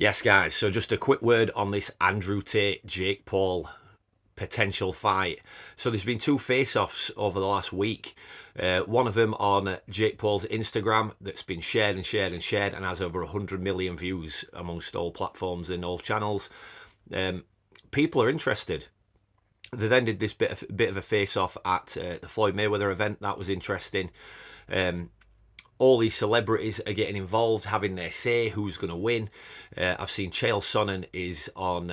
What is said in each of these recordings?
Yes, guys, so just a quick word on this Andrew Tate, Jake Paul potential fight. So there's been two face-offs over the last week. One of them on Jake Paul's Instagram that's been shared and shared and shared and has over 100 million views amongst all platforms and all channels. People are interested. They then did this bit of a face-off at the Floyd Mayweather event. That was interesting. All these celebrities are getting involved, having their say, who's going to win. I've seen Chael Sonnen is on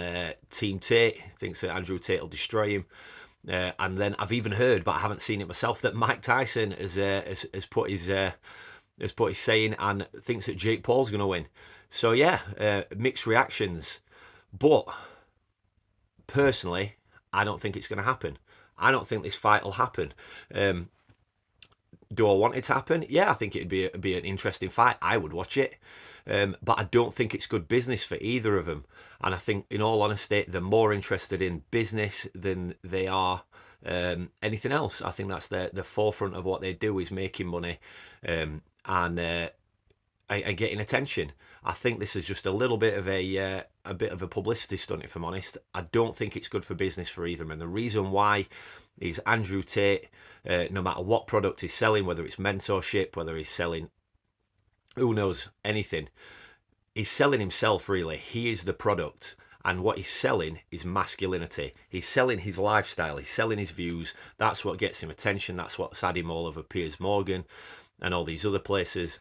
Team Tate, thinks that Andrew Tate will destroy him. And then I've even heard, but I haven't seen it myself, that Mike Tyson has put his saying and thinks that Jake Paul's going to win. So yeah, mixed reactions. But personally, I don't think it's going to happen. I don't think this fight will happen. Do I want it to happen? Yeah, I think it'd be an interesting fight. I would watch it. But I don't think it's good business for either of them. And I think, in all honesty, they're more interested in business than they are anything else. I think that's the forefront of what they do, is making money and getting attention. I think this is just a little bit of a publicity stunt, if I'm honest. I don't think it's good for business for either. And the reason why is Andrew Tate, no matter what product he's selling, whether it's mentorship, whether he's selling, who knows, anything, he's selling himself, really. He is the product. And what he's selling is masculinity. He's selling his lifestyle. He's selling his views. That's what gets him attention. That's what's had him all over Piers Morgan and all these other places.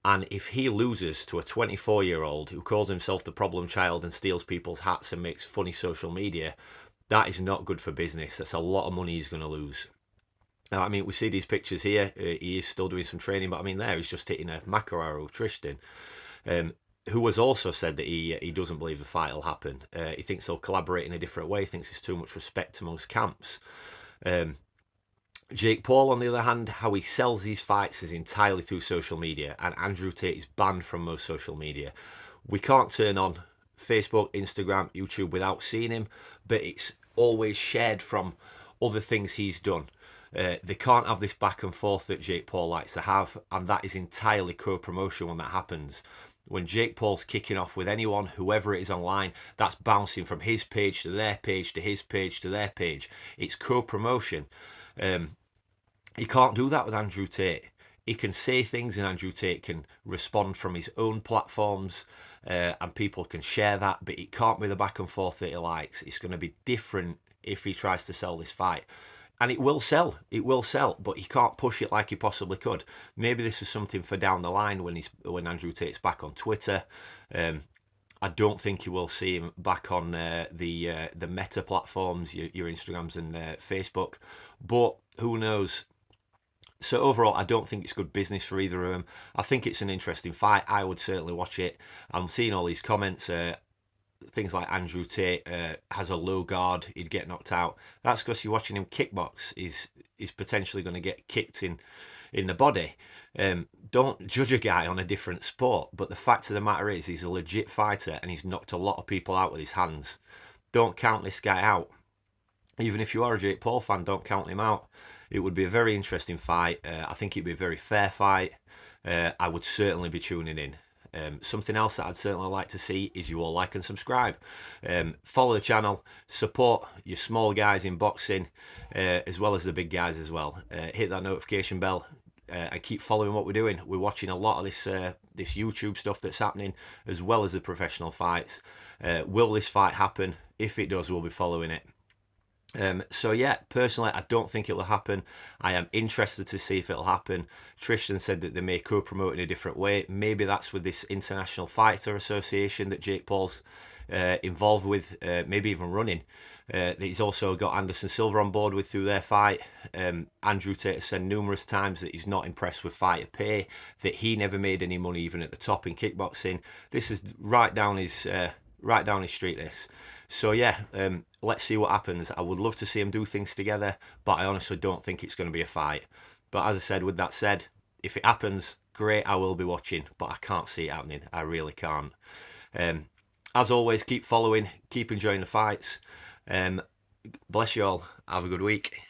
And if he loses to a 24-year-old who calls himself the problem child and steals people's hats and makes funny social media, that is not good for business. That's a lot of money he's going to lose. Now, I mean, we see these pictures here. He is still doing some training, but I mean, there he's just hitting a Macararo with Tristan, who has also said that he doesn't believe the fight will happen. He thinks they'll collaborate in a different way. He thinks there's too much respect amongst camps. Jake Paul, on the other hand, how he sells these fights is entirely through social media, and Andrew Tate is banned from most social media. We can't turn on Facebook, Instagram, YouTube without seeing him, but it's always shared from other things he's done. They can't have this back and forth that Jake Paul likes to have, and that is entirely co-promotion when that happens. When Jake Paul's kicking off with anyone, whoever it is online, that's bouncing from his page to their page to his page to their page. It's co-promotion. He can't do that with Andrew Tate. He can say things and Andrew Tate can respond from his own platforms and people can share that, but it can't be the back and forth that he likes. It's going to be different if he tries to sell this fight. And it will sell, but he can't push it like he possibly could. Maybe this is something for down the line when Andrew Tate's back on Twitter. I don't think you will see him back on the meta platforms, your Instagrams and Facebook. But who knows? So overall, I don't think it's good business for either of them. I think it's an interesting fight. I would certainly watch it. I'm seeing all these comments. Things like Andrew Tate has a low guard, he'd get knocked out. That's because you're watching him kickbox. He's potentially going to get kicked in the body. Don't judge a guy on a different sport, but the fact of the matter is he's a legit fighter and he's knocked a lot of people out with his hands. Don't count this guy out. Even if you are a Jake Paul fan, don't count him out. It would be a very interesting fight. I think it'd be a very fair fight. I would certainly be tuning in. Something else that I'd certainly like to see is you all like and subscribe. Follow the channel, support your small guys in boxing, as well as the big guys as well. Hit that notification bell and keep following what we're doing. We're watching a lot of this YouTube stuff that's happening, as well as the professional fights. Will this fight happen? If it does, we'll be following it. So yeah, personally, I don't think it'll happen. I am interested to see if it'll happen. Tristan said that they may co-promote in a different way. Maybe that's with this International Fighter Association that Jake Paul's involved with, maybe even running. He's also got Anderson Silva on board with through their fight. Andrew Tate has said numerous times that he's not impressed with fighter pay, that he never made any money even at the top in kickboxing. This is right down his street, this. So yeah, let's see what happens. I would love to see them do things together, but I honestly don't think it's going to be a fight. But as I said, with that said, if it happens, great, I will be watching, but I can't see it happening. I really can't. As always, keep following, keep enjoying the fights. Bless you all. Have a good week.